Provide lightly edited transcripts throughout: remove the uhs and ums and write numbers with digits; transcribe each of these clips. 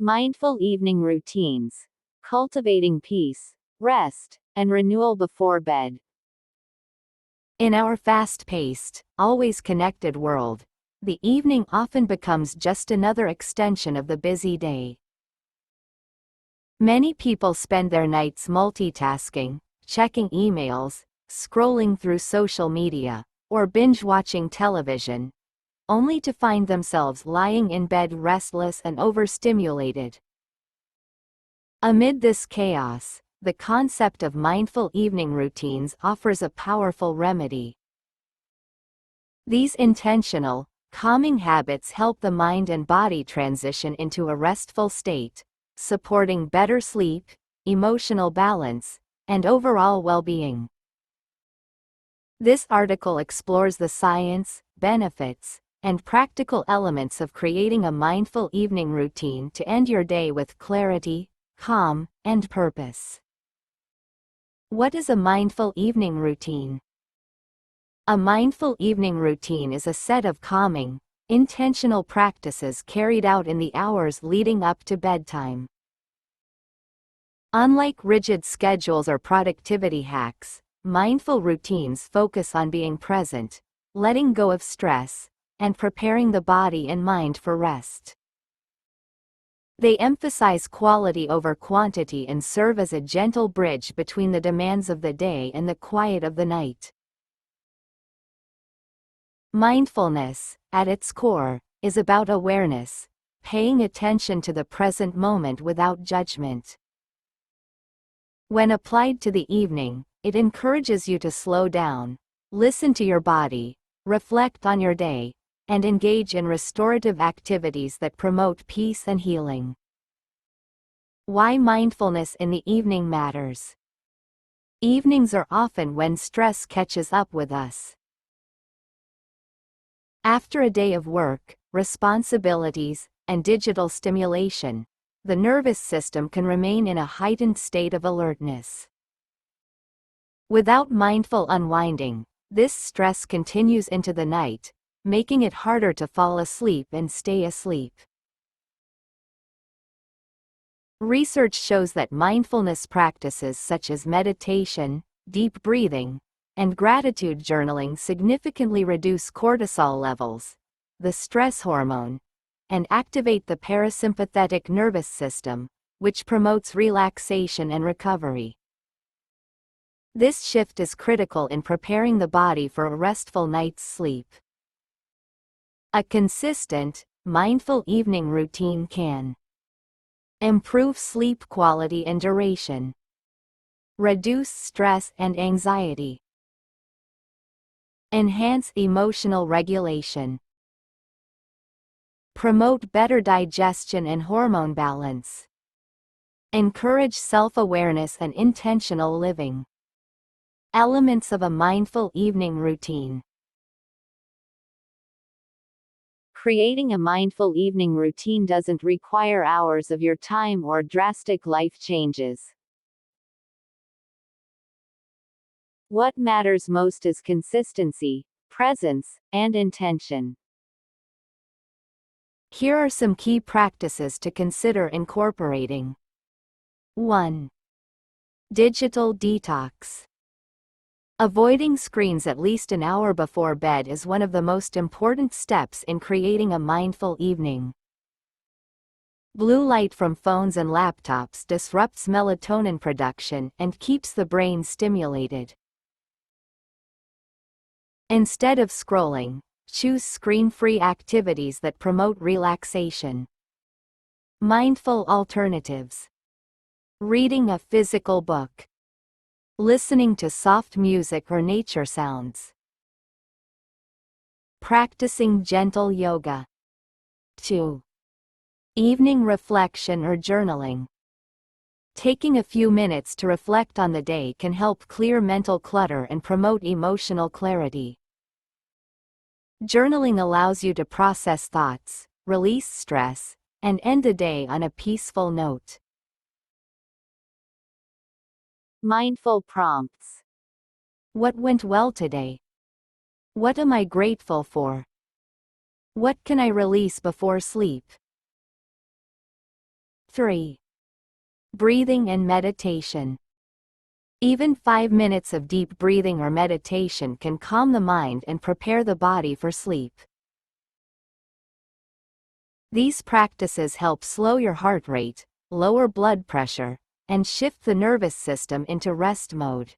Mindful evening routines. Cultivating peace, rest, and renewal before bed. In our fast-paced, always connected world, the evening often becomes just another extension of the busy day. Many people spend their nights multitasking, checking emails, scrolling through social media, or binge-watching television, only to find themselves lying in bed restless and overstimulated. Amid this chaos, the concept of mindful evening routines offers a powerful remedy. These intentional, calming habits help the mind and body transition into a restful state, supporting better sleep, emotional balance, and overall well-being. This article explores the science, benefits, and practical elements of creating a mindful evening routine to end your day with clarity, calm, and purpose. What is a mindful evening routine? A mindful evening routine is a set of calming, intentional practices carried out in the hours leading up to bedtime. Unlike rigid schedules or productivity hacks, mindful routines focus on being present, letting go of stress, and preparing the body and mind for rest. They emphasize quality over quantity and serve as a gentle bridge between the demands of the day and the quiet of the night. Mindfulness, at its core, is about awareness, paying attention to the present moment without judgment. When applied to the evening, it encourages you to slow down, listen to your body, reflect on your day, and engage in restorative activities that promote peace and healing. Why mindfulness in the evening matters. Evenings are often when stress catches up with us. After a day of work, responsibilities, and digital stimulation, the nervous system can remain in a heightened state of alertness. Without mindful unwinding, this stress continues into the night, making it harder to fall asleep and stay asleep. Research shows that mindfulness practices such as meditation, deep breathing, and gratitude journaling significantly reduce cortisol levels, the stress hormone, and activate the parasympathetic nervous system, which promotes relaxation and recovery. This shift is critical in preparing the body for a restful night's sleep. A consistent, mindful evening routine can improve sleep quality and duration, reduce stress and anxiety, enhance emotional regulation, promote better digestion and hormone balance, encourage self-awareness and intentional living. Elements of a mindful evening routine. Creating a mindful evening routine doesn't require hours of your time or drastic life changes. What matters most is consistency, presence, and intention. Here are some key practices to consider incorporating. 1. Digital detox. Avoiding screens at least an hour before bed is one of the most important steps in creating a mindful evening. Blue light from phones and laptops disrupts melatonin production and keeps the brain stimulated. Instead of scrolling, choose screen-free activities that promote relaxation. Mindful alternatives. Reading a physical book. Listening to soft music or nature sounds. Practicing gentle yoga. 2. Evening reflection or journaling. Taking a few minutes to reflect on the day can help clear mental clutter and promote emotional clarity. Journaling allows you to process thoughts, release stress, and end the day on a peaceful note. Mindful prompts. What went well today? What am I grateful for? What can I release before sleep? 3. Breathing and meditation. Even 5 minutes of deep breathing or meditation can calm the mind and prepare the body for sleep. These practices help slow your heart rate, lower blood pressure, and shift the nervous system into rest mode.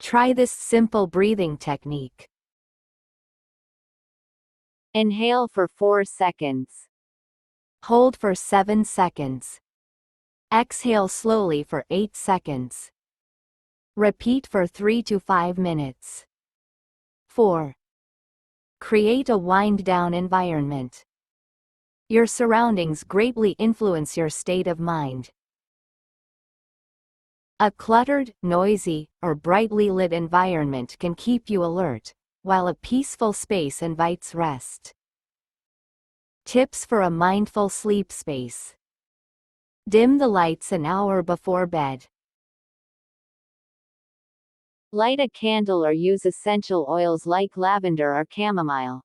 Try this simple breathing technique. Inhale for 4 seconds. Hold for 7 seconds. Exhale slowly for 8 seconds. Repeat for 3 to 5 minutes. 4. Create a wind-down environment. Your surroundings greatly influence your state of mind. A cluttered, noisy, or brightly lit environment can keep you alert, while a peaceful space invites rest. Tips for a mindful sleep space. Dim the lights an hour before bed. Light a candle or use essential oils like lavender or chamomile.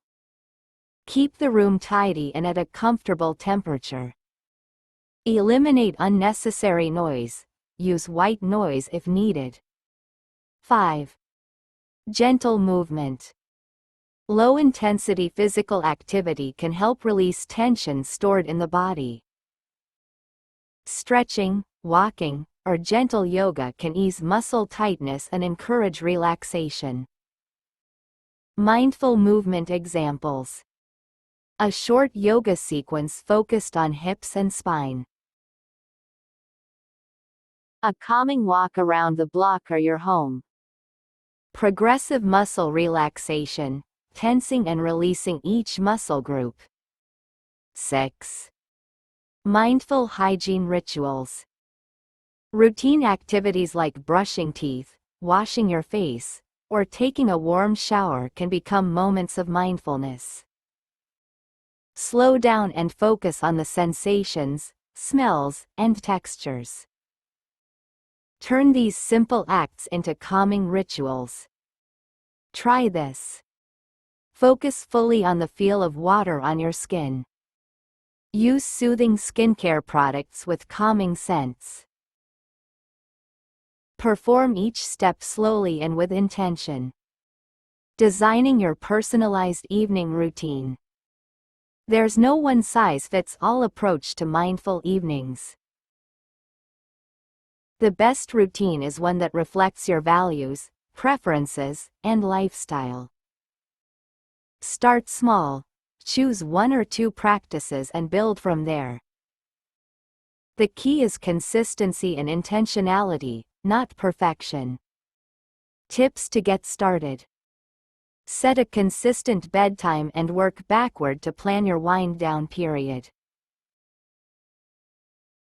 Keep the room tidy and at a comfortable temperature. Eliminate unnecessary noise. Use white noise if needed. 5. Gentle movement. Low-intensity physical activity can help release tension stored in the body. Stretching, walking, or gentle yoga can ease muscle tightness and encourage relaxation. Mindful movement examples. A short yoga sequence focused on hips and spine. A calming walk around the block or your home. Progressive muscle relaxation, tensing and releasing each muscle group. 6. Mindful hygiene rituals. Routine activities like brushing teeth, washing your face, or taking a warm shower can become moments of mindfulness. Slow down and focus on the sensations, smells, and textures. Turn these simple acts into calming rituals. Try this. Focus fully on the feel of water on your skin. Use soothing skincare products with calming scents. Perform each step slowly and with intention. Designing your personalized evening routine. There's no one-size-fits-all approach to mindful evenings. The best routine is one that reflects your values, preferences, and lifestyle. Start small. Choose 1 or 2 practices and build from there. The key is consistency and intentionality, not perfection. Tips to get started. Set a consistent bedtime and work backward to plan your wind-down period.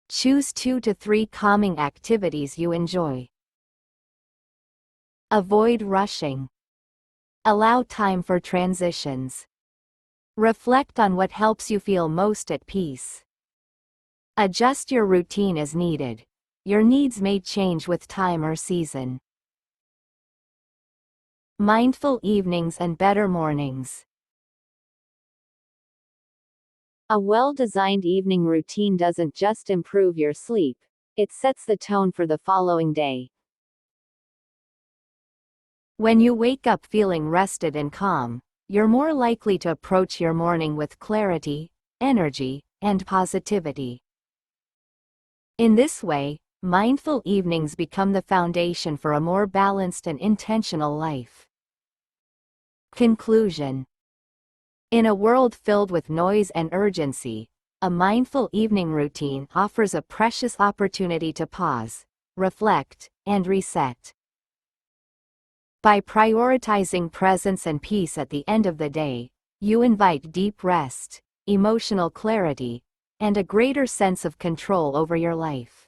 Choose 2 to 3 calming activities you enjoy. Avoid rushing. Allow time for transitions. Reflect on what helps you feel most at peace. Adjust your routine as needed. Your needs may change with time or season. Mindful evenings and better mornings. A well-designed evening routine doesn't just improve your sleep, it sets the tone for the following day. When you wake up feeling rested and calm, you're more likely to approach your morning with clarity, energy, and positivity. In this way, mindful evenings become the foundation for a more balanced and intentional life. Conclusion. In a world filled with noise and urgency, a mindful evening routine offers a precious opportunity to pause, reflect, and reset. By prioritizing presence and peace at the end of the day, you invite deep rest, emotional clarity, and a greater sense of control over your life.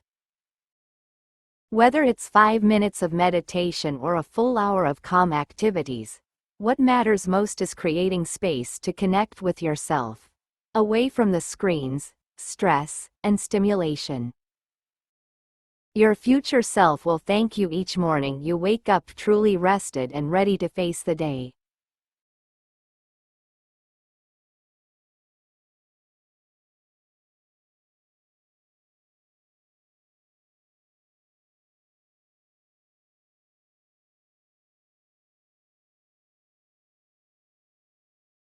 Whether it's 5 minutes of meditation or a full hour of calm activities, what matters most is creating space to connect with yourself, away from the screens, stress, and stimulation. Your future self will thank you each morning you wake up truly rested and ready to face the day.